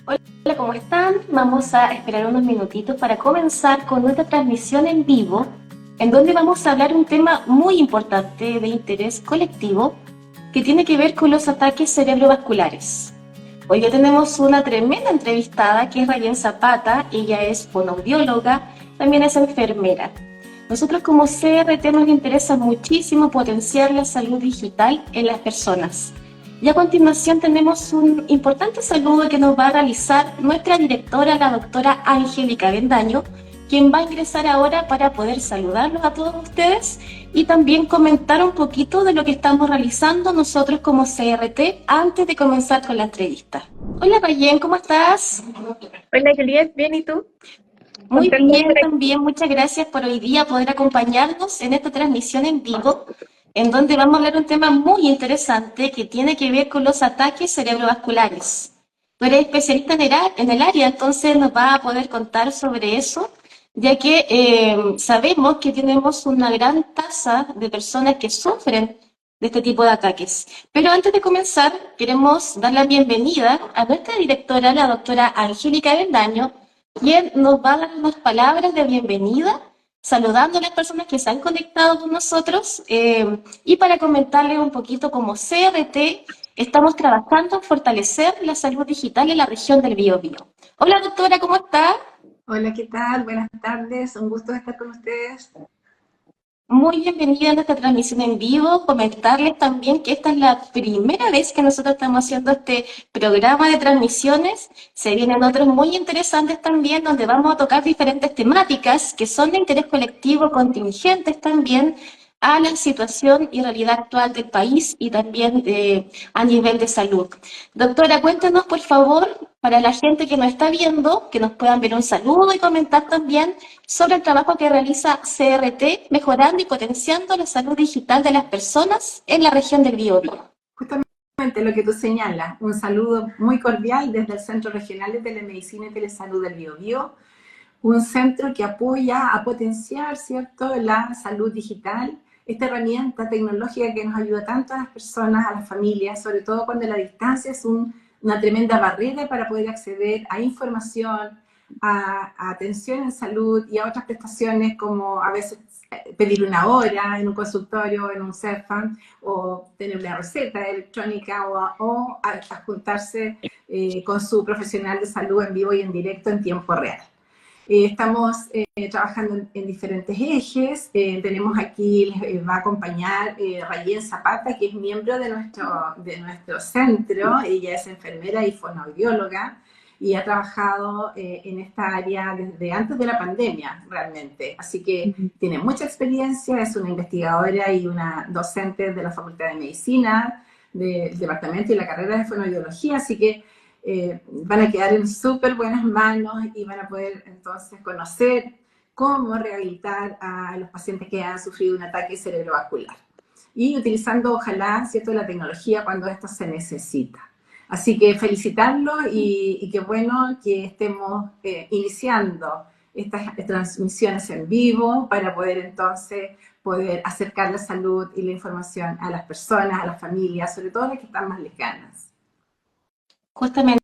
Hola, ¿cómo están? Vamos a esperar unos minutitos para comenzar con nuestra transmisión en vivo, en donde vamos a hablar un tema muy importante de interés colectivo que tiene que ver con los ataques cerebrovasculares. Hoy ya tenemos una tremenda entrevistada que es Rayen Zapata. Ella es fonoaudióloga, también es enfermera. Nosotros como CRT nos interesa muchísimo potenciar la salud digital en las personas. Y a continuación tenemos un importante saludo que nos va a realizar nuestra directora, la doctora Angélica Bendaño, quien va a ingresar ahora para poder saludarlos a todos ustedes y también comentar un poquito de lo que estamos realizando nosotros como CRT antes de comenzar con la entrevista. Hola Rayen, ¿cómo estás? Hola Juliet, ¿bien y tú? Muy Contenta de bien, estar aquí. también muchas gracias por hoy día poder acompañarnos en esta transmisión en vivo, en donde vamos a hablar un tema muy interesante que tiene que ver con los ataques cerebrovasculares. Tú eres especialista en el área, entonces nos va a poder contar sobre eso, ya que sabemos que tenemos una gran tasa de personas que sufren de este tipo de ataques. Pero antes de comenzar, queremos dar la bienvenida a nuestra directora, la doctora Angélica Bendaño, quien nos va a dar unas palabras de bienvenida, saludando a las personas que se han conectado con nosotros y para comentarles un poquito como CRT estamos trabajando en fortalecer la salud digital en la región del Biobío. Hola doctora, ¿cómo está? Hola, ¿qué tal? Buenas tardes, un gusto estar con ustedes. Muy bienvenida a nuestra transmisión en vivo. Comentarles también que esta es la primera vez que nosotros estamos haciendo este programa de transmisiones. Se vienen otros muy interesantes también, donde vamos a tocar diferentes temáticas que son de interés colectivo, contingentes también a la situación y realidad actual del país y también a nivel de salud. Doctora, cuéntenos por favor, para la gente que nos está viendo, que nos puedan ver un saludo y comentar también sobre el trabajo que realiza CRT, mejorando y potenciando la salud digital de las personas en la región del Biobío. Justamente lo que tú señalas, un saludo muy cordial desde el Centro Regional de Telemedicina y Telesalud del Biobío, un centro que apoya a potenciar, ¿cierto?, la salud digital, esta herramienta tecnológica que nos ayuda tanto a las personas, a las familias, sobre todo cuando la distancia es una tremenda barrera para poder acceder a información, a atención en salud y a otras prestaciones como a veces pedir una hora en un consultorio, en un CERFAM, o tener una receta electrónica o adjuntarse con su profesional de salud en vivo y en directo en tiempo real. Estamos trabajando en diferentes ejes. Tenemos aquí, les va a acompañar Rayen Zapata, que es miembro de nuestro centro. Ella es enfermera y fonoaudióloga y ha trabajado en esta área desde antes de la pandemia, realmente. Así que tiene mucha experiencia, es una investigadora y una docente de la Facultad de Medicina, del departamento y la carrera de fonoaudiología, así que van a quedar en súper buenas manos y van a poder entonces conocer cómo rehabilitar a los pacientes que han sufrido un ataque cerebrovascular. Y utilizando, ojalá, ¿cierto?, la tecnología cuando esto se necesita. Así que felicitarlos y qué bueno que estemos iniciando estas transmisiones en vivo para poder entonces poder acercar la salud y la información a las personas, a las familias, sobre todo a las que están más lejanas. Justamente,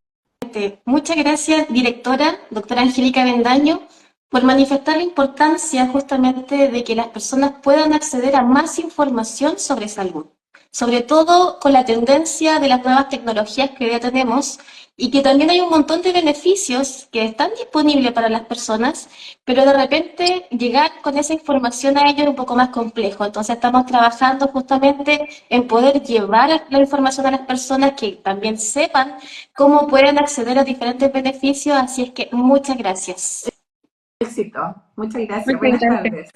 muchas gracias, directora, doctora Angélica Bendaño, por manifestar la importancia justamente de que las personas puedan acceder a más información sobre salud, sobre todo con la tendencia de las nuevas tecnologías que ya tenemos y que también hay un montón de beneficios que están disponibles para las personas, pero de repente llegar con esa información a ellos es un poco más complejo. Entonces estamos trabajando justamente en poder llevar la información a las personas que también sepan cómo pueden acceder a diferentes beneficios, así es que muchas gracias. Éxito. Muchas gracias. Muchas Buenas gracias. tardes.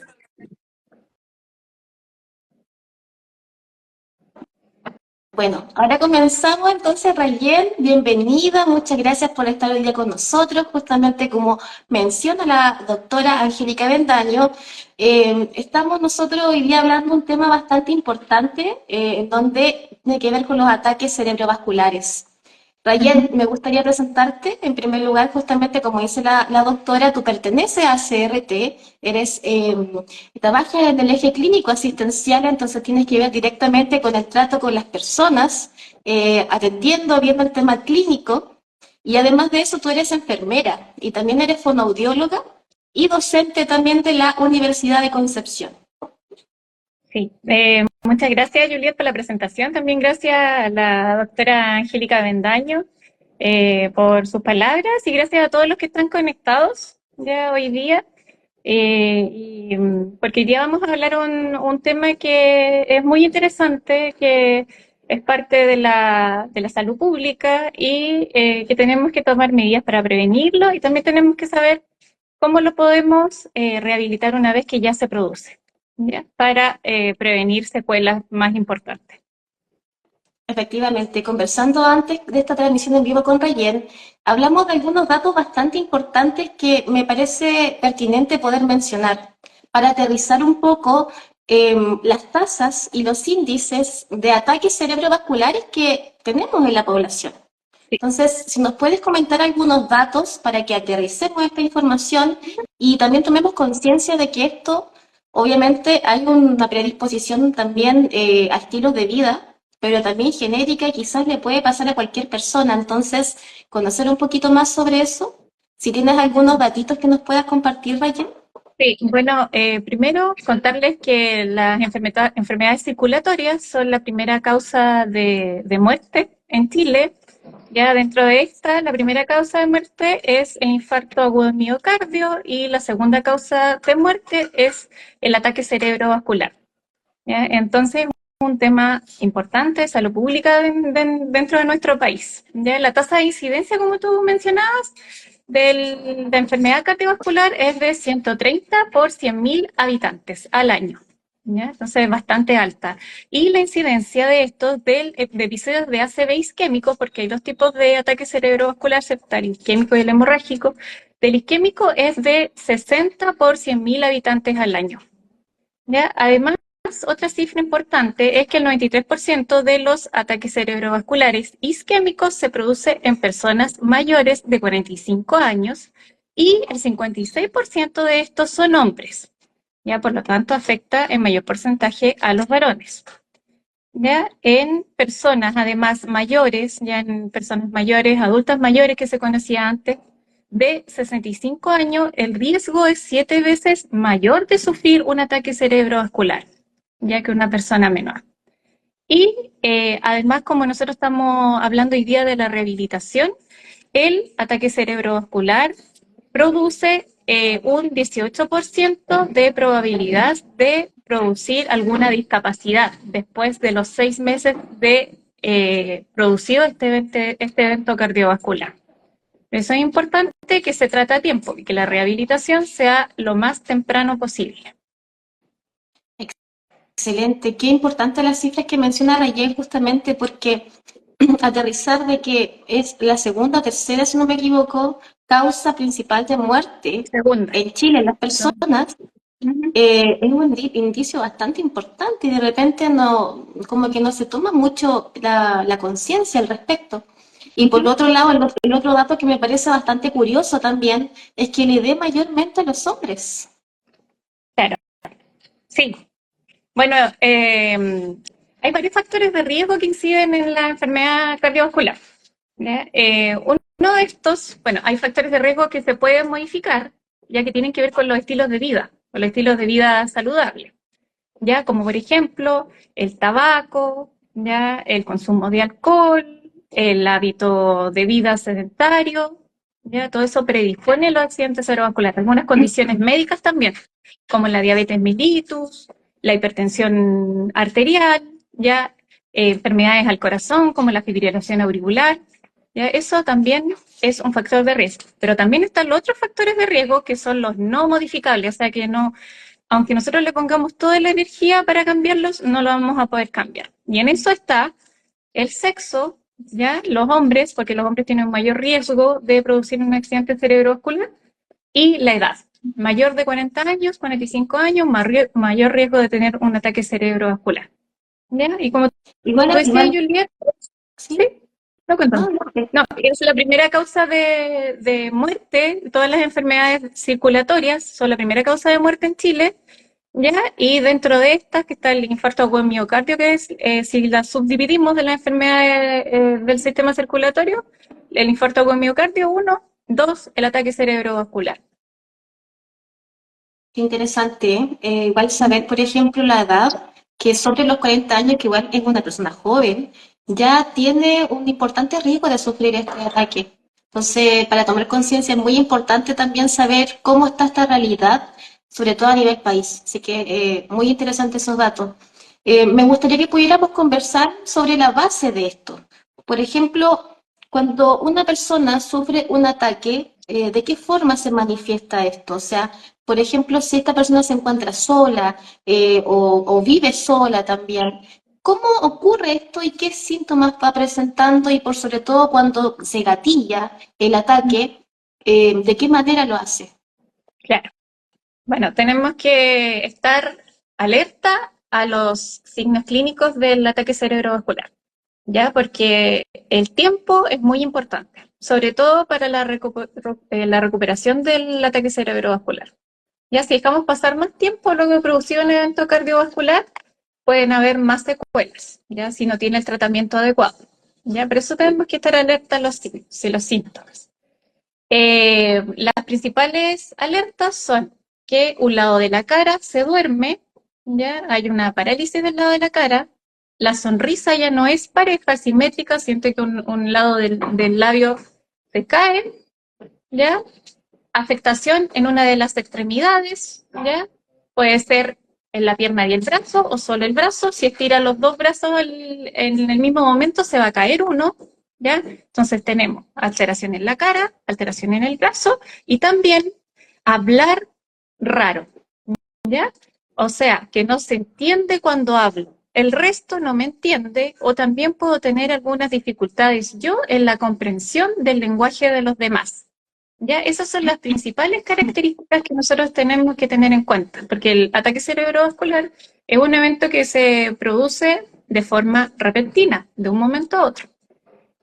Bueno, ahora comenzamos entonces, Rayen, bienvenida, muchas gracias por estar hoy día con nosotros, justamente como menciona la doctora Angélica Bendaño, estamos nosotros hoy día hablando de un tema bastante importante, en donde tiene que ver con los ataques cerebrovasculares. Rayen, me gustaría presentarte. En primer lugar, justamente como dice la doctora, tú perteneces a CRT, trabajas en el eje clínico asistencial, entonces tienes que ver directamente con el trato con las personas, atendiendo, viendo el tema clínico. Y además de eso, tú eres enfermera y también eres fonoaudióloga y docente también de la Universidad de Concepción. Sí, muchas gracias Juliet por la presentación. También gracias a la doctora Angélica Bendaño por sus palabras y gracias a todos los que están conectados ya hoy día. Porque hoy día vamos a hablar un tema que es muy interesante, que es parte de la salud pública y que tenemos que tomar medidas para prevenirlo y también tenemos que saber cómo lo podemos rehabilitar una vez que ya se produce, ¿ya? Para prevenir secuelas más importantes. Efectivamente, conversando antes de esta transmisión en vivo con Rayen, hablamos de algunos datos bastante importantes que me parece pertinente poder mencionar para aterrizar un poco las tasas y los índices de ataques cerebrovasculares que tenemos en la población. Sí. Entonces, si nos puedes comentar algunos datos para que aterricemos esta información y también tomemos conciencia de que esto, obviamente, hay una predisposición también a estilos de vida, pero también genérica y quizás le puede pasar a cualquier persona. Entonces, conocer un poquito más sobre eso. Si tienes algunos datitos que nos puedas compartir, Rayen. Sí, bueno, primero contarles que las enfermedades circulatorias son la primera causa de muerte en Chile. Ya dentro de esta, la primera causa de muerte es el infarto agudo de miocardio y la segunda causa de muerte es el ataque cerebrovascular. ¿Ya? Entonces, un tema importante de salud pública dentro de nuestro país. ¿Ya? La tasa de incidencia, como tú mencionabas, de enfermedad cardiovascular es de 130 por 100.000 habitantes al año. ¿Ya? Entonces es bastante alta. Y la incidencia de estos de episodios de ACV isquémico, porque hay dos tipos de ataque cerebrovascular, el isquémico y el hemorrágico, del isquémico es de 60 por 100.000 habitantes al año. ¿Ya? Además, otra cifra importante es que el 93% de los ataques cerebrovasculares isquémicos se produce en personas mayores de 45 años y el 56% de estos son hombres. ¿Ya? Por lo tanto, afecta en mayor porcentaje a los varones. ¿Ya? En personas, además, mayores, ya en personas mayores, adultas mayores que se conocía antes, de 65 años, el riesgo es 7 veces mayor de sufrir un ataque cerebrovascular, ya que una persona menor. Y además, como nosotros estamos hablando hoy día de la rehabilitación, el ataque cerebrovascular produce un 18% de probabilidad de producir alguna discapacidad después de los 6 meses de producido este evento cardiovascular. Eso es importante que se trate a tiempo y que la rehabilitación sea lo más temprano posible. Excelente, qué importante las cifras que menciona Rayen justamente porque aterrizar de que es la segunda o tercera, si no me equivoco, causa principal de muerte Segunda. en Chile en las personas, es un indicio bastante importante y de repente no, como que no se toma mucho la conciencia al respecto. Y por otro lado, el otro dato que me parece bastante curioso también es que le dé mayormente a los hombres. Claro, sí. Bueno, hay varios factores de riesgo que inciden en la enfermedad cardiovascular. Uno de estos, bueno, hay factores de riesgo que se pueden modificar, ya que tienen que ver con los estilos de vida, con los estilos de vida saludables, ya como por ejemplo el tabaco, ya el consumo de alcohol, el hábito de vida sedentario, ya todo eso predispone a los accidentes cerebrovasculares, algunas condiciones médicas también, como la diabetes mellitus, la hipertensión arterial, ya enfermedades al corazón como la fibrilación auricular. ¿Ya? Eso también es un factor de riesgo, pero también están los otros factores de riesgo que son los no modificables, o sea que no, aunque nosotros le pongamos toda la energía para cambiarlos, no lo vamos a poder cambiar. Y en eso está el sexo, ¿ya? Los hombres, porque los hombres tienen un mayor riesgo de producir un accidente cerebrovascular, y la edad. Mayor de 40 años, 45 años, mayor riesgo de tener un ataque cerebrovascular. ¿Ya? Y como Igual, tú decías, Juliet, ¿sí? ¿sí? No, cuéntame. No, No, es la primera causa de muerte, todas las enfermedades circulatorias son la primera causa de muerte en Chile, ¿ya? Y dentro de estas que está el infarto agudo de miocardio, que es, si la subdividimos de las enfermedades del sistema circulatorio, el infarto con miocardio, 1, 2, el ataque cerebrovascular. Qué interesante, ¿eh? Igual saber, por ejemplo, la edad, que sobre los 40 años, que igual es una persona joven, ya tiene un importante riesgo de sufrir este ataque. Entonces, para tomar conciencia es muy importante también saber cómo está esta realidad, sobre todo a nivel país. Así que muy interesantes esos datos. Me gustaría que pudiéramos conversar sobre la base de esto. Por ejemplo, cuando una persona sufre un ataque, ¿de qué forma se manifiesta esto? O sea, por ejemplo, si esta persona se encuentra sola o vive sola también, ¿cómo ocurre esto y qué síntomas va presentando? Y por sobre todo cuando se gatilla el ataque, ¿de qué manera lo hace? Claro. Bueno, tenemos que estar alerta a los signos clínicos del ataque cerebrovascular, ¿ya? Porque el tiempo es muy importante, sobre todo para la recuperación del ataque cerebrovascular. Ya si dejamos pasar más tiempo luego de producir un evento cardiovascular, pueden haber más secuelas, ya si no tiene el tratamiento adecuado. Ya, por eso tenemos que estar alerta a los signos y los síntomas. Las principales alertas son que un lado de la cara se duerme, ya hay una parálisis del lado de la cara, la sonrisa ya no es pareja, simétrica, siente que un lado del labio se cae, ya afectación en una de las extremidades, ¿ya? Puede ser en la pierna y el brazo o solo el brazo. Si estira los dos brazos en el mismo momento, se va a caer uno, ¿ya? Entonces tenemos alteración en la cara, alteración en el brazo y también hablar raro, ¿ya? O sea, que no se entiende cuando hablo. El resto no me entiende o también puedo tener algunas dificultades yo en la comprensión del lenguaje de los demás. Ya, esas son las principales características que nosotros tenemos que tener en cuenta, porque el ataque cerebrovascular es un evento que se produce de forma repentina, de un momento a otro.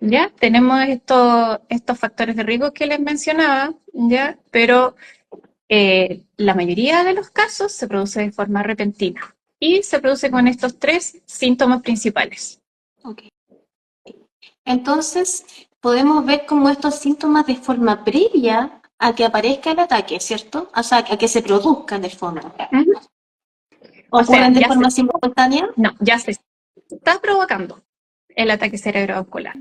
Ya, tenemos estos factores de riesgo que les mencionaba, ya, pero la mayoría de los casos se produce de forma repentina y se produce con estos 3 síntomas principales. Ok. Entonces, podemos ver como estos síntomas de forma previa a que aparezca el ataque, ¿cierto? O sea, a que se produzca en el fondo. Ujú. O sea, ¿Ocurren de forma simultánea? no, ya se está provocando el ataque cerebrovascular.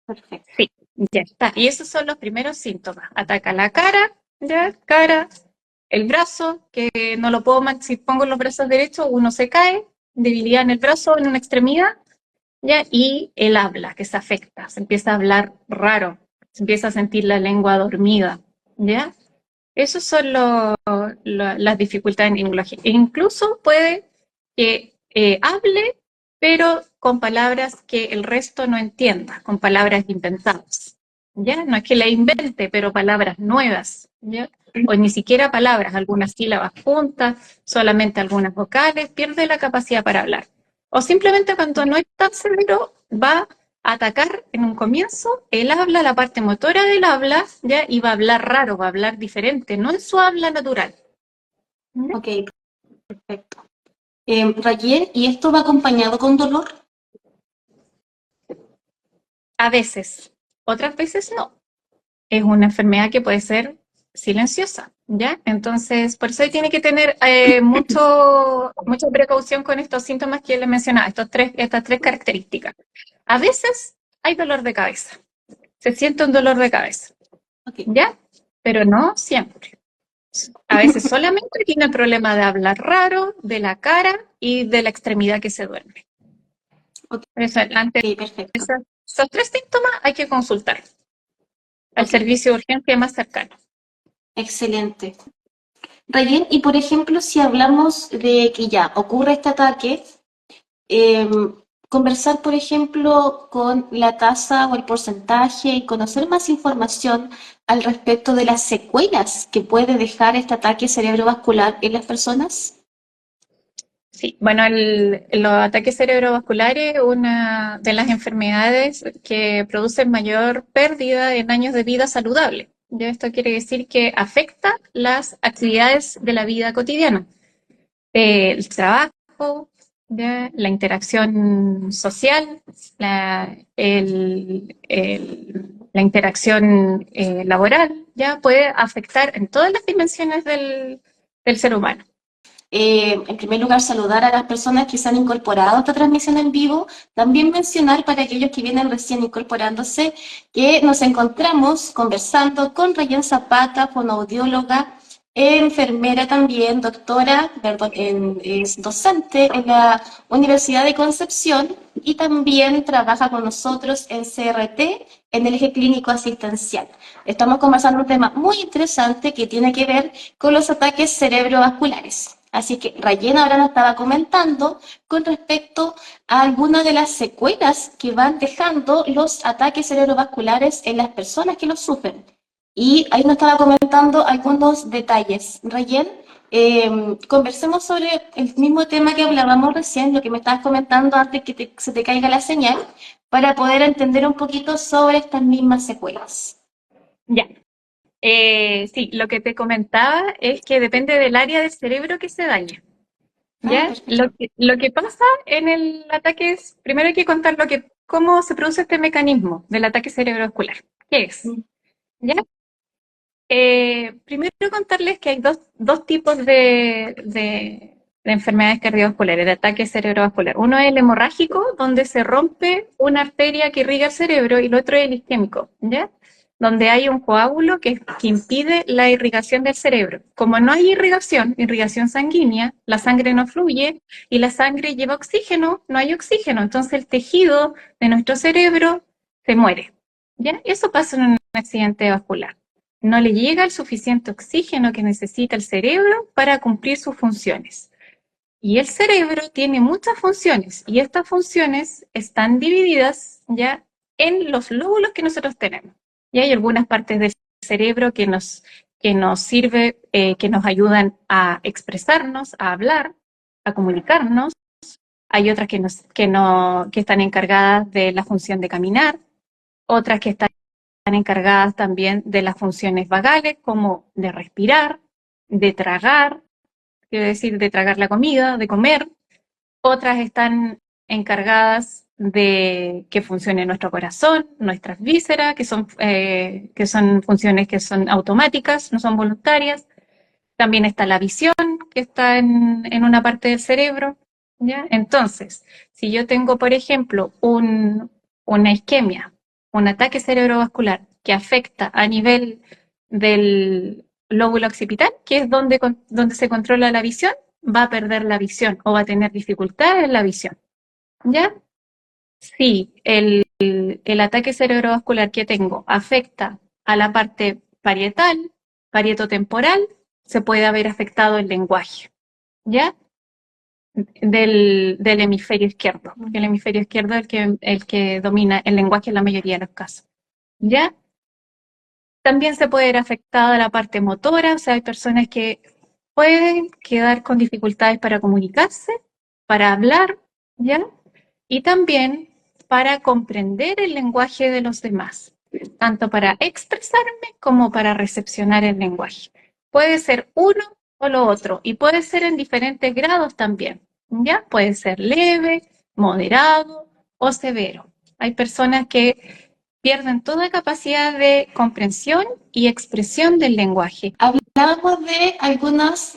Perfecto. Sí, ya está. Y esos son los primeros síntomas. Ataca la cara, ya, cara, el brazo, que no lo puedo si pongo los brazos derechos, uno se cae, debilidad en el brazo, en una extremidad, ya, y el habla, que se afecta, se empieza a hablar raro, se empieza a sentir la lengua dormida, ya. Esos son las dificultades neurológicas. E incluso puede que hable, pero con palabras que el resto no entienda, con palabras inventadas. ¿Ya? No es que la invente, pero palabras nuevas. ¿Ya? O ni siquiera palabras, algunas sílabas juntas, solamente algunas vocales, pierde la capacidad para hablar. O simplemente cuando no está seguro, va atacar en un comienzo el habla, la parte motora del habla, ¿ya? Y va a hablar raro, va a hablar diferente, no en su habla natural. ¿Ya? Ok, perfecto. Raquel, ¿y esto va acompañado con dolor? A veces, otras veces no. Es una enfermedad que puede ser silenciosa, ¿ya? Entonces, por eso ahí tiene que tener mucha precaución con estos síntomas que le mencionaba, estas 3 características. A veces hay dolor de cabeza, se siente un dolor de cabeza, Ok, ¿ya? Pero no siempre. A veces solamente tiene el problema de hablar raro, de la cara y de la extremidad que se duerme. ok, Por eso, ante perfecto. esos 3 síntomas hay que consultar al Ok, servicio de urgencia más cercano. excelente. Rayen, y por ejemplo, si hablamos de que ya ocurre este ataque, eh, conversar, por ejemplo, con la tasa o el porcentaje y conocer más información al respecto de las secuelas que puede dejar este ataque cerebrovascular en las personas. Sí, bueno, los ataques cerebrovasculares es una de las enfermedades que producen mayor pérdida en años de vida saludable. Ya esto quiere decir que afecta las actividades de la vida cotidiana, el trabajo, ¿ya? La interacción social, la interacción laboral, ya puede afectar en todas las dimensiones del ser humano. En primer lugar, saludar a las personas que se han incorporado a esta transmisión en vivo. También mencionar para aquellos que vienen recién incorporándose que nos encontramos conversando con Rayen Zapata, fonoaudióloga, enfermera también, doctora, perdón, es docente en la Universidad de Concepción y también trabaja con nosotros en CRT, en el eje clínico asistencial. Estamos conversando un tema muy interesante que tiene que ver con los ataques cerebrovasculares. Así que Rayen ahora nos estaba comentando con respecto a algunas de las secuelas que van dejando los ataques cerebrovasculares en las personas que los sufren. Y ahí nos estaba comentando algunos detalles. Rayen, conversemos sobre el mismo tema que hablábamos recién, lo que me estabas comentando antes que se te caiga la señal, para poder entender un poquito sobre estas mismas secuelas. Ya. Sí, lo que te comentaba es que depende del área del cerebro que se daña. ¿Ya? Lo que pasa en el ataque es, primero hay que contar cómo se produce este mecanismo del ataque cerebrovascular. ¿Qué es? ¿Ya? Primero contarles que hay dos tipos de enfermedades cardiovasculares, de ataque cerebrovascular. Uno es el hemorrágico, donde se rompe una arteria que irriga el cerebro, y el otro es el isquémico, ¿ya? Donde hay un coágulo que impide la irrigación del cerebro. Como no hay irrigación sanguínea, la sangre no fluye y la sangre lleva oxígeno, no hay oxígeno, entonces el tejido de nuestro cerebro se muere, ¿ya? Eso pasa en un accidente vascular. No le llega el suficiente oxígeno que necesita el cerebro para cumplir sus funciones. Y el cerebro tiene muchas funciones, y estas funciones están divididas ya en los lóbulos que nosotros tenemos. Y hay algunas partes del cerebro que nos sirve, que nos ayudan a expresarnos, a hablar, a comunicarnos. Hay otras que están encargadas de la función de caminar, otras que están encargadas también de las funciones vagales, como de respirar, de tragar, quiero decir, de tragar la comida, de comer. Otras están encargadas de que funcione nuestro corazón, nuestras vísceras, que son funciones que son automáticas, no son voluntarias. También está la visión, que está en una parte del cerebro, ¿ya? Entonces, si yo tengo, por ejemplo, una isquemia, un ataque cerebrovascular que afecta a nivel del lóbulo occipital, que es donde se controla la visión, va a perder la visión o va a tener dificultades en la visión, ¿ya? Si el ataque cerebrovascular que tengo afecta a la parte parietal, parietotemporal, se puede haber afectado el lenguaje, ¿ya? Del hemisferio izquierdo. El hemisferio izquierdo es el que domina el lenguaje en la mayoría de los casos, ¿ya? También se puede ver afectada la parte motora, o sea, hay personas que pueden quedar con dificultades para comunicarse, para hablar, ¿ya? Y también para comprender el lenguaje de los demás, tanto para expresarme como para recepcionar el lenguaje. Puede ser uno o lo otro, y puede ser en diferentes grados también, ¿ya? Puede ser leve, moderado o severo. Hay personas que pierden toda capacidad de comprensión y expresión del lenguaje. Hablábamos de algunas,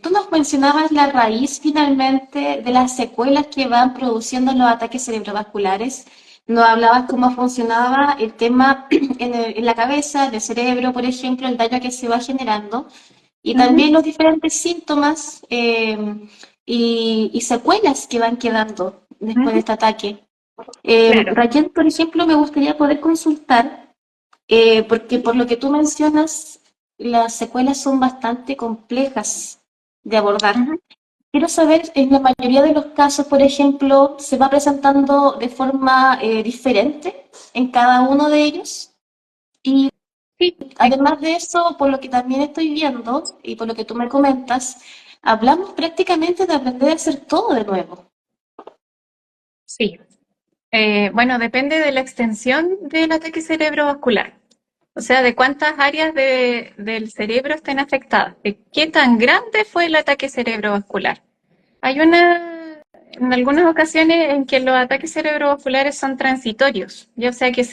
tú nos mencionabas la raíz finalmente de las secuelas que van produciendo los ataques cerebrovasculares. Nos hablabas cómo funcionaba el tema en la cabeza, del cerebro, por ejemplo, el daño que se va generando, y también los diferentes síntomas y secuelas que van quedando después de este ataque. Claro. Rayen, por ejemplo, me gustaría poder consultar, porque por lo que tú mencionas, las secuelas son bastante complejas de abordar. Quiero saber, en la mayoría de los casos, por ejemplo, ¿se va presentando de forma diferente en cada uno de ellos? Y Sí, además de eso, por lo que también estoy viendo y por lo que tú me comentas, hablamos prácticamente de aprender a hacer todo de nuevo. sí. Bueno, depende de la extensión del ataque cerebrovascular. O sea, de cuántas áreas del cerebro estén afectadas, de qué tan grande fue el ataque cerebrovascular. Hay en algunas ocasiones en que los ataques cerebrovasculares son transitorios, ya sea que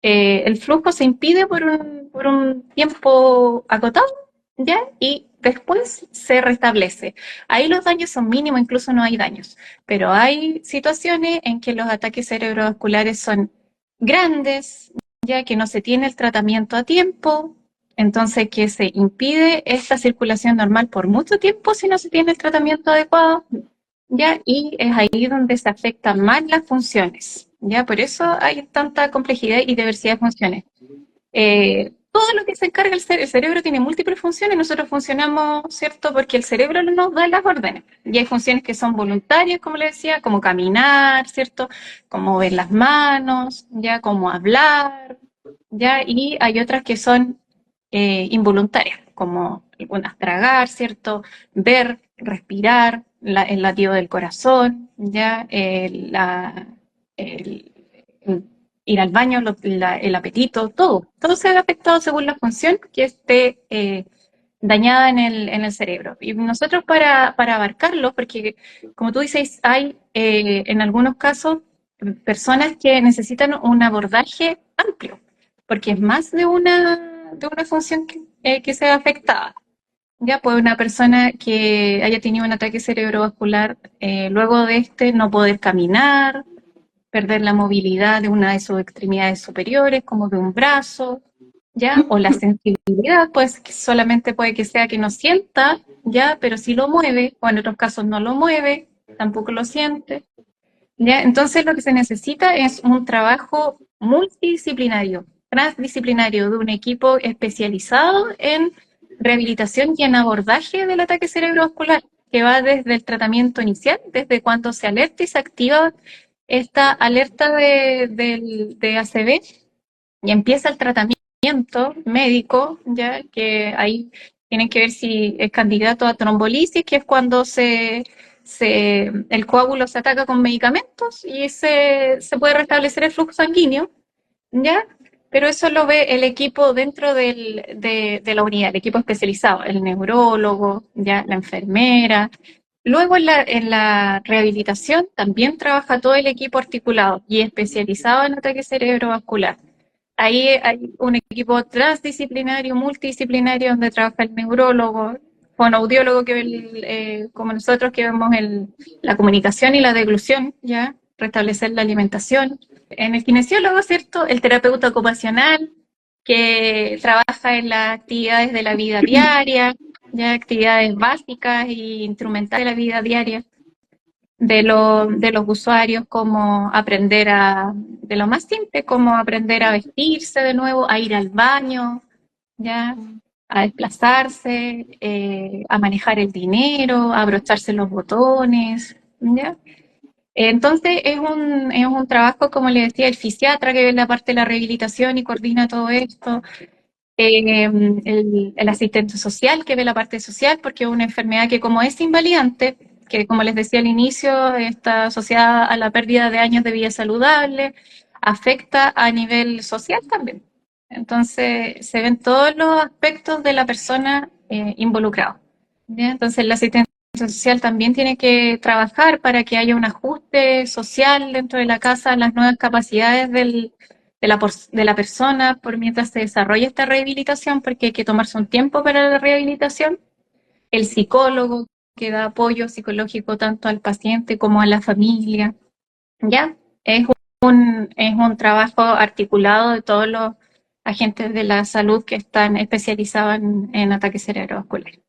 el flujo se impide por un tiempo acotado, ¿ya? Y después se restablece. Ahí los daños son mínimos, incluso no hay daños, pero hay situaciones en que los ataques cerebrovasculares son grandes, ya que no se tiene el tratamiento a tiempo, entonces que se impide esta circulación normal por mucho tiempo si no se tiene el tratamiento adecuado, ¿ya? Y es ahí donde se afectan más las funciones, ¿ya? Por eso hay tanta complejidad y diversidad de funciones. Todo lo que se encarga el cerebro tiene múltiples funciones, nosotros funcionamos, ¿cierto? Porque el cerebro nos da las órdenes, y hay funciones que son voluntarias, como le decía, como caminar, ¿cierto? Como mover las manos, ¿ya? Como hablar, ¿ya? Y hay otras que son involuntarias, como algunas tragar, ¿cierto? Ver, respirar, el latido del corazón, ¿ya? El- el ir al baño, el apetito, todo se ve afectado según la función que esté dañada en el cerebro. Y nosotros para abarcarlo, porque como tú dices, hay en algunos casos personas que necesitan un abordaje amplio, porque es más de una función que se ve afectada. Ya, pues una persona que haya tenido un ataque cerebrovascular, luego de este no poder caminar, perder la movilidad de una de sus extremidades superiores, como de un brazo, ¿ya? O la sensibilidad, pues que solamente puede que sea que no sienta, ¿ya? Pero sí lo mueve, o en otros casos no lo mueve, tampoco lo siente, ¿ya? Entonces lo que se necesita es un trabajo multidisciplinario, transdisciplinario, de un equipo especializado en rehabilitación y en abordaje del ataque cerebrovascular, que va desde el tratamiento inicial, desde cuando se alerta y se activa esta alerta de ACV, y empieza el tratamiento médico, ya que ahí tienen que ver si es candidato a trombolisis, que es cuando el coágulo se ataca con medicamentos y se puede restablecer el flujo sanguíneo, ¿ya? Pero eso lo ve el equipo dentro de la unidad, el equipo especializado, el neurólogo, ¿ya? La enfermera. Luego en la rehabilitación también trabaja todo el equipo articulado y especializado en ataque cerebrovascular. Ahí hay un equipo transdisciplinario, multidisciplinario, donde trabaja el neurólogo, fonoaudiólogo, como nosotros que vemos la comunicación y la deglución, ¿ya? Restablecer la alimentación. En el kinesiólogo, ¿cierto? El terapeuta ocupacional, que trabaja en las actividades de la vida diaria, ya actividades básicas e instrumentales de la vida diaria de los usuarios, como de lo más simple, como aprender a vestirse de nuevo, a ir al baño, ¿ya? A desplazarse, a manejar el dinero, a abrocharse los botones, ¿ya? Entonces es un trabajo, como le decía, el fisiatra que ve la parte de la rehabilitación y coordina todo esto, el asistente social que ve la parte social, porque es una enfermedad que como es invalidante, que como les decía al inicio, está asociada a la pérdida de años de vida saludable, afecta a nivel social también. Entonces se ven todos los aspectos de la persona involucrados. ¿Bien? Entonces el asistente social también tiene que trabajar para que haya un ajuste social dentro de la casa a las nuevas capacidades de la persona por mientras se desarrolla esta rehabilitación, porque hay que tomarse un tiempo para la rehabilitación. El psicólogo que da apoyo psicológico tanto al paciente como a la familia, ¿ya? Es un trabajo articulado de todos los agentes de la salud que están especializados en ataques cerebrovasculares.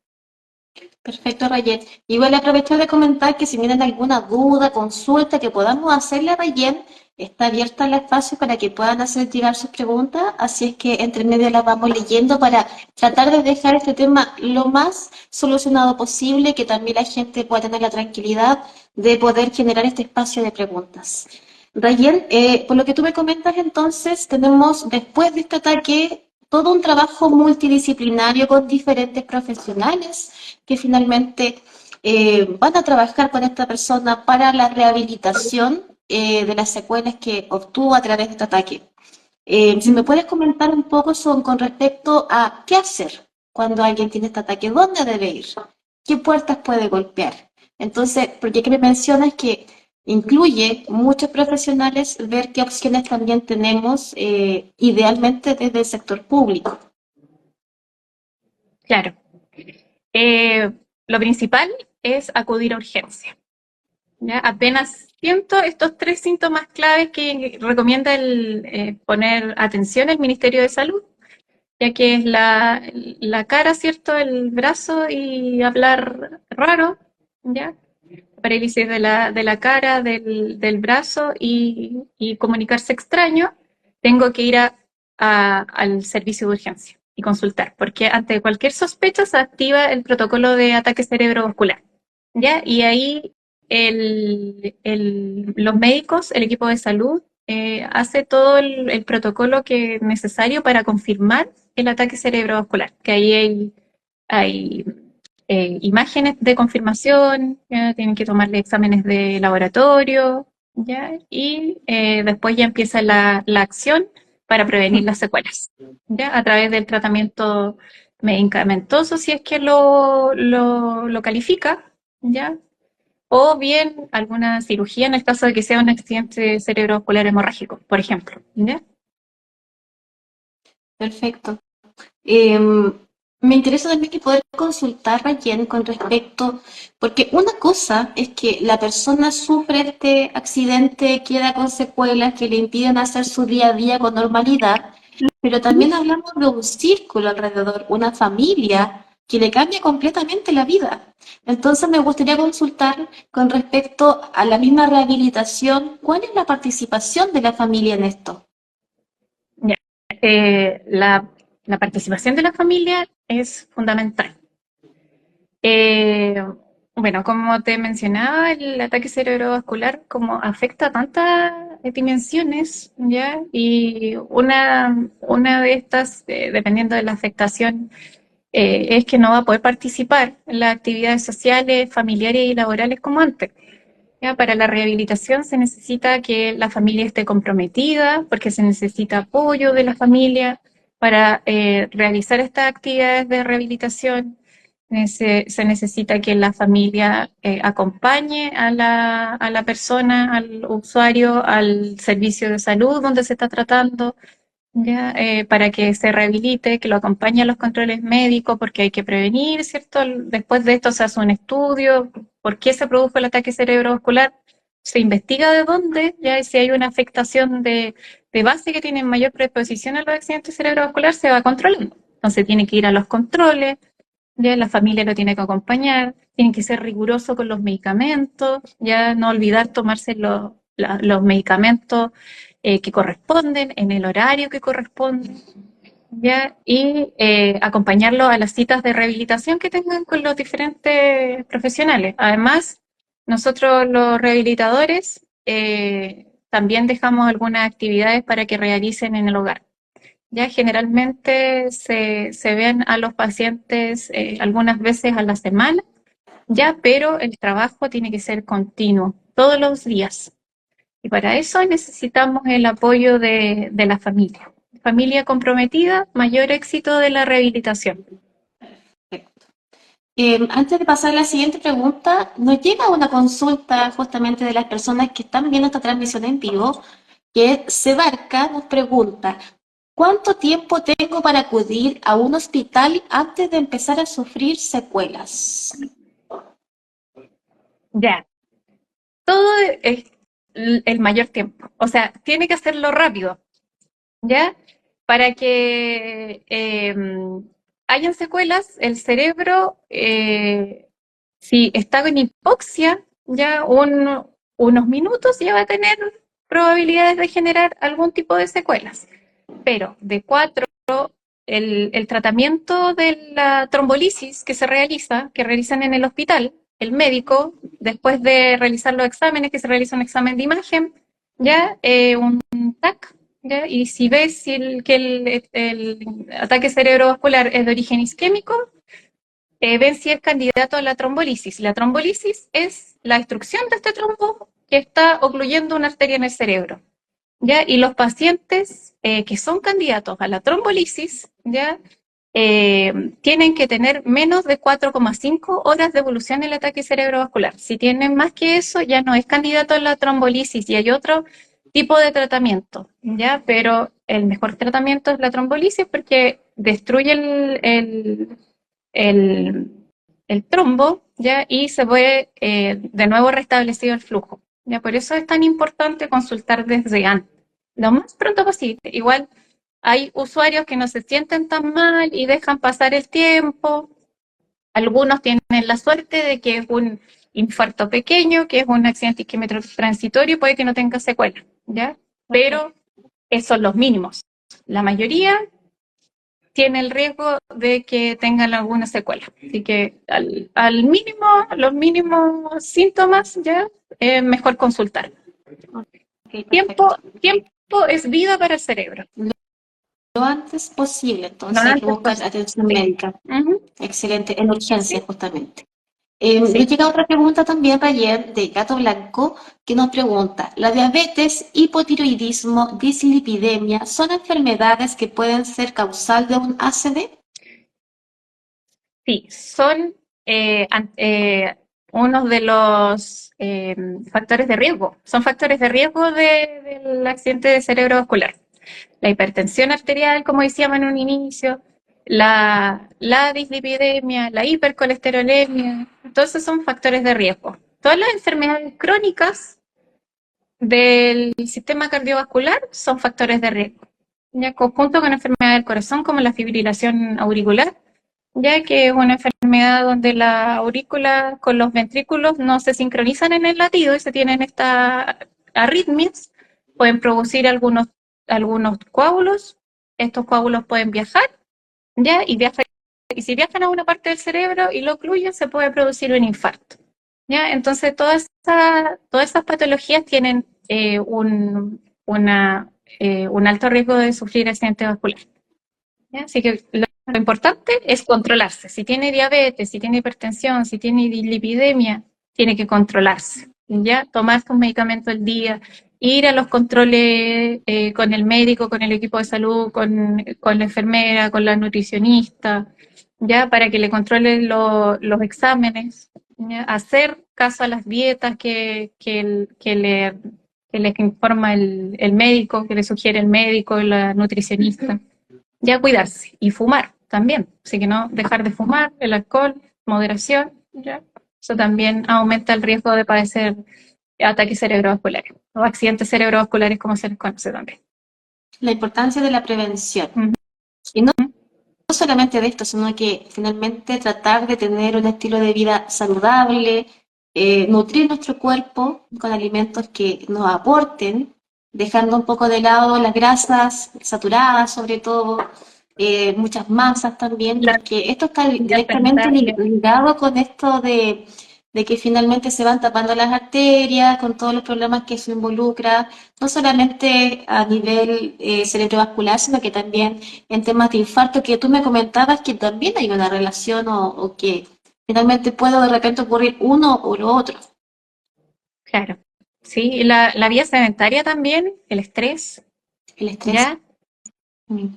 Perfecto, Rayen. Igual aprovecho de comentar que si tienen alguna duda, consulta que podamos hacerle a Rayen, está abierta el espacio para que puedan hacer llegar sus preguntas, así es que entre medio las vamos leyendo para tratar de dejar este tema lo más solucionado posible, que también la gente pueda tener la tranquilidad de poder generar este espacio de preguntas. Rayen, por lo que tú me comentas entonces, tenemos después de este ataque todo un trabajo multidisciplinario con diferentes profesionales que finalmente van a trabajar con esta persona para la rehabilitación de las secuelas que obtuvo a través de este ataque. Si me puedes comentar un poco con respecto a qué hacer cuando alguien tiene este ataque, dónde debe ir, qué puertas puede golpear. Entonces, porque que me mencionas que incluye muchos profesionales ver qué opciones también tenemos, idealmente desde el sector público. Claro. Lo principal es acudir a urgencia. ¿Ya? Apenas siento estos 3 síntomas claves que recomienda poner atención el Ministerio de Salud, ya que es la cara, ¿cierto? El brazo y hablar raro, ¿ya? Parálisis de la cara, del brazo y comunicarse extraño, tengo que ir al servicio de urgencia y consultar, porque ante cualquier sospecha se activa el protocolo de ataque cerebrovascular, ¿ya? Y ahí los médicos, el equipo de salud, hace todo el protocolo que es necesario para confirmar el ataque cerebrovascular, que ahí hay imágenes de confirmación, ¿ya? Tienen que tomarle exámenes de laboratorio, ¿ya? Y después ya empieza la acción para prevenir las secuelas, ¿ya? A través del tratamiento medicamentoso, si es que lo califica, ¿ya? O bien alguna cirugía en el caso de que sea un accidente cerebrovascular hemorrágico, por ejemplo, ¿ya? Perfecto. Me interesa también que poder consultar a Jen con respecto, porque una cosa es que la persona sufre este accidente, queda con secuelas que le impiden hacer su día a día con normalidad, pero también hablamos de un círculo alrededor, una familia que le cambia completamente la vida. Entonces me gustaría consultar con respecto a la misma rehabilitación, ¿cuál es la participación de la familia en esto? Ya. La participación de la familia es fundamental. Eh, bueno, como te mencionaba, el ataque cerebrovascular como afecta a tantas dimensiones, ¿ya? Y una de estas, dependiendo de la afectación, es que no va a poder participar en las actividades sociales, familiares y laborales como antes. ¿Ya? Para la rehabilitación se necesita que la familia esté comprometida, porque se necesita apoyo de la familia para realizar estas actividades de rehabilitación. Se necesita que la familia acompañe a la persona, al usuario, al servicio de salud donde se está tratando, ¿ya? Para que se rehabilite, que lo acompañe a los controles médicos, porque hay que prevenir, ¿cierto? Después de esto se hace un estudio, por qué se produjo el ataque cerebrovascular, se investiga de dónde, ya, y si hay una afectación de base que tiene mayor predisposición a los accidentes cerebrovasculares, se va controlando. Entonces tiene que ir a los controles, ya la familia lo tiene que acompañar, tiene que ser riguroso con los medicamentos, ya no olvidar tomarse los medicamentos que corresponden, en el horario que corresponde, ¿ya? Y acompañarlo a las citas de rehabilitación que tengan con los diferentes profesionales. Además, nosotros los rehabilitadores también dejamos algunas actividades para que realicen en el hogar. Ya generalmente se ven a los pacientes algunas veces a la semana, ya, pero el trabajo tiene que ser continuo, todos los días. Y para eso necesitamos el apoyo de la familia. Familia comprometida, mayor éxito de la rehabilitación. Antes de pasar a la siguiente pregunta, nos llega una consulta justamente de las personas que están viendo esta transmisión en vivo, que Sebarca nos pregunta, ¿cuánto tiempo tengo para acudir a un hospital antes de empezar a sufrir secuelas? Ya, todo es el mayor tiempo. O sea, tiene que hacerlo rápido, ¿ya? Para que hayan secuelas, el cerebro, si está con hipoxia, ya unos minutos ya va a tener probabilidades de generar algún tipo de secuelas. Pero de 4, el tratamiento de la trombolisis que realizan en el hospital, el médico, después de realizar los exámenes, que se realiza un examen de imagen, ya un TAC, ¿ya? Y si ves que el ataque cerebrovascular es de origen isquémico, ven si es candidato a la trombolisis. La trombolisis es la destrucción de este trombo que está ocluyendo una arteria en el cerebro, ¿ya? Y los pacientes que son candidatos a la trombolisis, ¿ya? tienen que tener menos de 4,5 horas de evolución del ataque cerebrovascular. Si tienen más que eso, ya no es candidato a la trombolisis y hay otro tipo de tratamiento, ¿ya? Pero el mejor tratamiento es la trombolisis porque destruye el trombo, ¿ya? Y se ve de nuevo restablecido el flujo, ¿ya? Por eso es tan importante consultar desde antes, lo más pronto posible. Igual hay usuarios que no se sienten tan mal y dejan pasar el tiempo. Algunos tienen la suerte de que es un infarto pequeño, que es un accidente isquémico transitorio y puede que no tenga secuelas, ¿ya? Pero esos son los mínimos. La mayoría tiene el riesgo de que tengan alguna secuela. Así que al mínimo, los mínimos síntomas, ya es mejor consultar. Ok, Tiempo perfecto. es vida para el cerebro. Lo antes posible, entonces No hay que antes buscar posible. atención Sí. médica. Ujú. Excelente, en urgencia Sí. justamente. Sí. Nos llega otra pregunta también, Rayen, de Gato Blanco, que nos pregunta, ¿la diabetes, hipotiroidismo, dislipidemia son enfermedades que pueden ser causal de un ACV? Sí, son uno de los factores de riesgo. Son factores de riesgo del accidente cerebrovascular. La hipertensión arterial, como decíamos en un inicio, la dislipidemia, la hipercolesterolemia, entonces son factores de riesgo. Todas las enfermedades crónicas del sistema cardiovascular son factores de riesgo. Ya conjunto con enfermedades del corazón como la fibrilación auricular, ya que es una enfermedad donde la aurícula con los ventrículos no se sincronizan en el latido y se tienen estas arritmias, pueden producir algunos coágulos, estos coágulos pueden viajar, ¿ya? Y si viajan a una parte del cerebro y lo ocluyen, se puede producir un infarto, ¿ya? Entonces, todas esas patologías tienen un alto riesgo de sufrir accidente vascular, ¿ya? Así que lo importante es controlarse. Si tiene diabetes, si tiene hipertensión, si tiene dislipidemia, tiene que controlarse, ¿ya? Tomar sus medicamentos al día, ir a los controles con el médico, con el equipo de salud, con la enfermera, con la nutricionista, ¿ya? Para que le controlen los exámenes, ¿ya? Hacer caso a las dietas que les informa el médico, que le sugiere el médico, la nutricionista. Ya cuidarse y fumar también, así que no dejar de fumar, el alcohol, moderación, ya. Eso también aumenta el riesgo de padecer ataques cerebrovasculares o accidentes cerebrovasculares como se les conoce también. La importancia de la prevención. Ujú. Y no solamente de esto, sino que finalmente tratar de tener un estilo de vida saludable, nutrir nuestro cuerpo con alimentos que nos aporten, dejando un poco de lado las grasas saturadas, sobre todo, muchas masas también, La porque esto está comida directamente sanitaria, ligado con esto de que finalmente se van tapando las arterias, con todos los problemas que eso involucra, no solamente a nivel cerebrovascular, sino que también en temas de infarto, que tú me comentabas que también hay una relación o que finalmente puede de repente ocurrir uno o lo otro. claro. Sí, y la vida sedentaria también, el estrés, El estrés. ¿ya?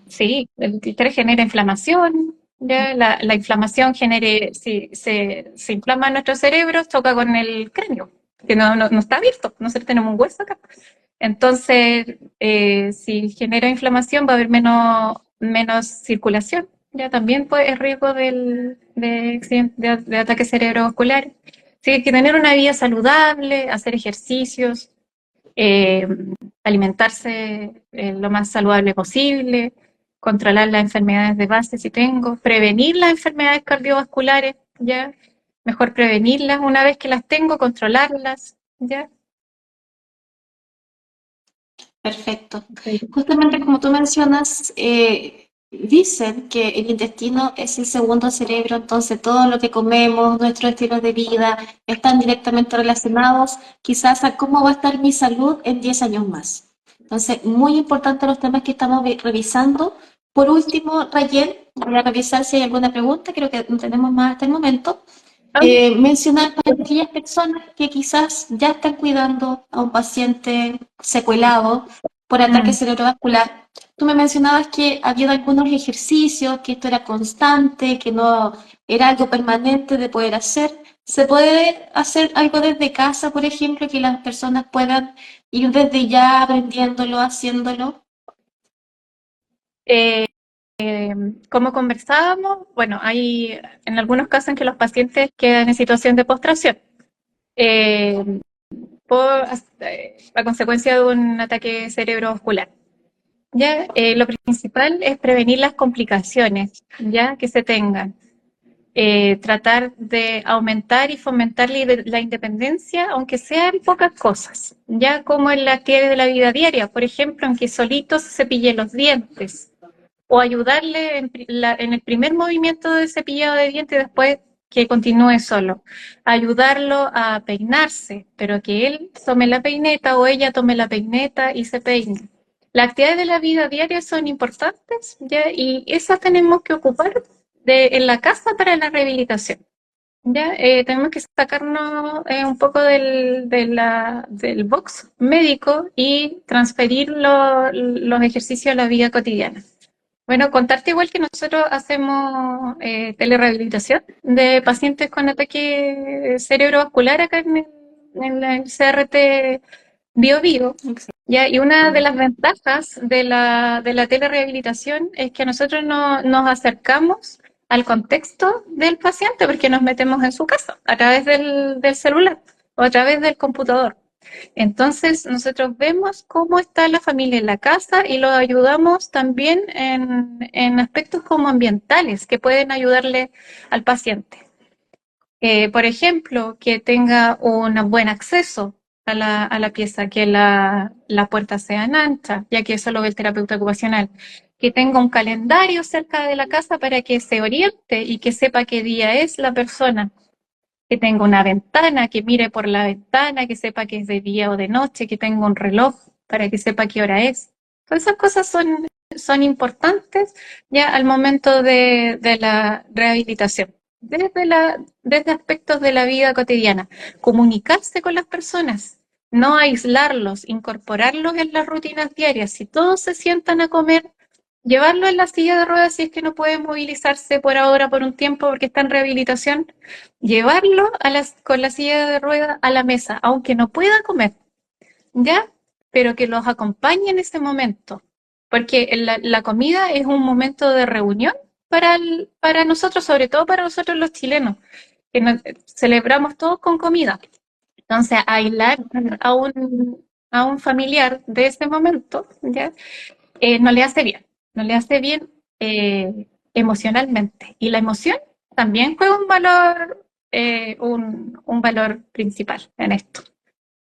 Sí, el estrés genera inflamación, ¿ya? La inflamación si se inflama nuestro cerebro, choca con el cráneo, que no está abierto, nosotros tenemos un hueso acá. Entonces, si genera inflamación va a haber menos circulación, ya también es riesgo de ataque cerebrovascular. Así que hay que tener una vida saludable, hacer ejercicios, eh, alimentarse lo más saludable posible, controlar las enfermedades de base si tengo, prevenir las enfermedades cardiovasculares, ¿ya? Mejor prevenirlas una vez que las tengo, controlarlas, ¿ya? Perfecto. Sí. Justamente como tú mencionas, dicen que el intestino es el segundo cerebro, entonces todo lo que comemos, nuestros estilos de vida, están directamente relacionados quizás a cómo va a estar mi salud en 10 años más. Entonces, muy importante los temas que estamos revisando. Por último, Rayen, voy a revisar si hay alguna pregunta, creo que no tenemos más hasta el momento. Mencionar para aquellas personas que quizás ya están cuidando a un paciente secuelado por ataque cerebrovascular, tú me mencionabas que había algunos ejercicios, que esto era constante, que no era algo permanente de poder hacer. ¿Se puede hacer algo desde casa, por ejemplo, que las personas puedan ir desde ya aprendiéndolo, haciéndolo? Eh, como conversábamos, bueno, hay en algunos casos en que los pacientes quedan en situación de postración eh, por, a consecuencia de un ataque cerebrovascular. Ya, lo principal es prevenir las complicaciones ya que se tengan. Tratar de aumentar y fomentar la independencia, aunque sean pocas cosas, ya como en las actividades de la vida diaria, por ejemplo, en que solito se cepille los dientes, o ayudarle en el primer movimiento de cepillado de dientes y después que continúe solo, ayudarlo a peinarse, pero que él tome la peineta o ella tome la peineta y se peine. Las actividades de la vida diaria son importantes, ¿ya? Y esas tenemos que ocupar en la casa para la rehabilitación. ¿Ya? Tenemos que sacarnos un poco del box médico y transferir los ejercicios a la vida cotidiana. Bueno, contarte igual que nosotros hacemos telerehabilitación de pacientes con ataque cerebrovascular acá en el CRT Bio Bio. ¿Ya? Y una de las ventajas de la telerehabilitación es que nosotros nos acercamos al contexto del paciente porque nos metemos en su casa a través del celular o a través del computador. Entonces, nosotros vemos cómo está la familia en la casa y lo ayudamos también en aspectos como ambientales que pueden ayudarle al paciente. Por ejemplo, que tenga un buen acceso a la pieza, que la puerta sea ancha, ya que eso lo ve el terapeuta ocupacional. Que tenga un calendario cerca de la casa para que se oriente y que sepa qué día es la persona. Que tenga una ventana, que mire por la ventana, que sepa que es de día o de noche, que tenga un reloj para que sepa qué hora es. Todas esas cosas son importantes ya al momento de la rehabilitación. Desde aspectos de la vida cotidiana, comunicarse con las personas, no aislarlos, incorporarlos en las rutinas diarias. Si todos se sientan a comer, llevarlo en la silla de ruedas si es que no puede movilizarse por ahora por un tiempo porque está en rehabilitación, llevarlo con la silla de ruedas a la mesa, aunque no pueda comer, ¿ya? Pero que los acompañe en ese momento, porque la comida es un momento de reunión para nosotros, sobre todo para nosotros los chilenos, que celebramos todos con comida. Entonces, aislar a un familiar de ese momento, ¿ya? No le hace bien, no le hace bien emocionalmente. Y la emoción también juega un valor principal en esto.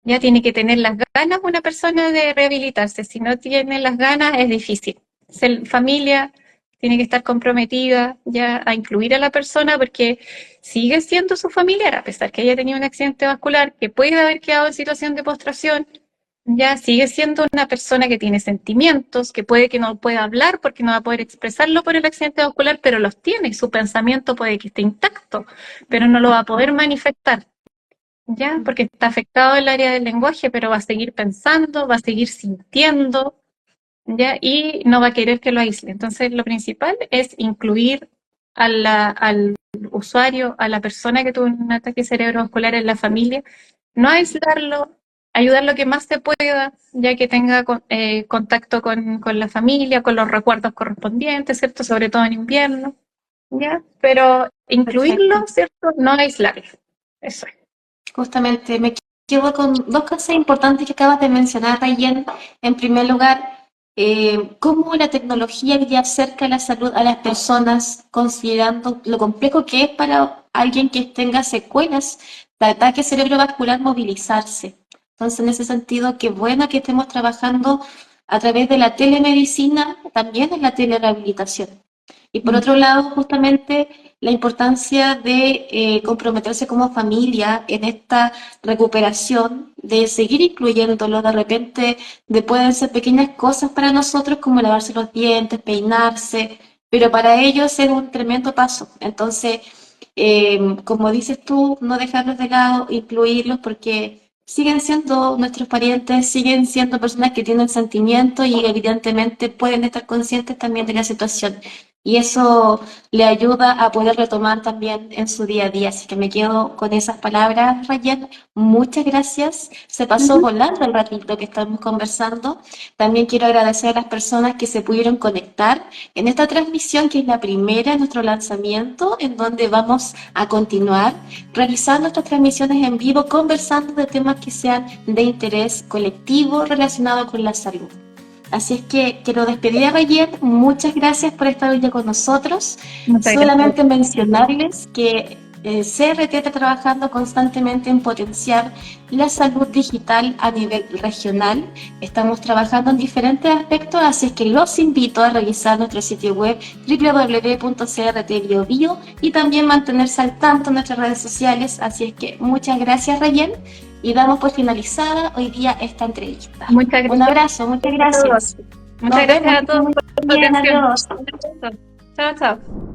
Ya tiene que tener las ganas una persona de rehabilitarse. Si no tiene las ganas, es difícil. Familia tiene que estar comprometida ya a incluir a la persona porque sigue siendo su familiar, a pesar que haya tenido un accidente vascular, que puede haber quedado en situación de postración, ya sigue siendo una persona que tiene sentimientos, que puede que no pueda hablar porque no va a poder expresarlo por el accidente vascular, pero los tiene. Su pensamiento puede que esté intacto, pero no lo va a poder manifestar. ¿Ya? Porque está afectado el área del lenguaje, pero va a seguir pensando, va a seguir sintiendo, ¿ya? Y no va a querer que lo aísle. Entonces, lo principal es incluir al usuario, a la persona que tuvo un ataque cerebrovascular en la familia, no aislarlo, ayudar lo que más se pueda, ya que tenga contacto con la familia, con los recuerdos correspondientes, ¿cierto? Sobre todo en invierno, ¿ya? Pero incluirlo, Perfecto. ¿cierto? No aislarlo. Eso es. Justamente me quedo con dos cosas importantes que acabas de mencionar, Rayen. En primer lugar, cómo la tecnología hoy día acerca la salud a las personas, considerando lo complejo que es para alguien que tenga secuelas de ataque cerebrovascular movilizarse. Entonces, en ese sentido, qué bueno que estemos trabajando a través de la telemedicina, también en la telerehabilitación. Y por otro lado, justamente la importancia de comprometerse como familia en esta recuperación, de seguir incluyéndolo, de repente de pueden ser pequeñas cosas para nosotros como lavarse los dientes, peinarse, pero para ellos es un tremendo paso. Entonces, como dices tú, no dejarlos de lado, incluirlos porque siguen siendo nuestros parientes, siguen siendo personas que tienen sentimientos y evidentemente pueden estar conscientes también de la situación. Y eso le ayuda a poder retomar también en su día a día. Así que me quedo con esas palabras, Rayen. Muchas gracias. Se pasó volando el ratito que estamos conversando. También quiero agradecer a las personas que se pudieron conectar en esta transmisión, que es la primera de nuestro lanzamiento, en donde vamos a continuar realizando nuestras transmisiones en vivo, conversando de temas que sean de interés colectivo relacionado con la salud. Así es que quiero despedir a Rayen. Muchas gracias por estar hoy día con nosotros. Muchas Solamente mencionarles que CRT está trabajando constantemente en potenciar la salud digital a nivel regional. Estamos trabajando en diferentes aspectos, así es que los invito a revisar nuestro sitio web www.crtbiobio y también mantenerse al tanto en nuestras redes sociales. Así es que muchas gracias, Rayen, y damos por finalizada hoy día esta entrevista. Muchas gracias. Un abrazo, muchas gracias. Muchas gracias a todos por su Bien, atención. adiós. Chao, chao.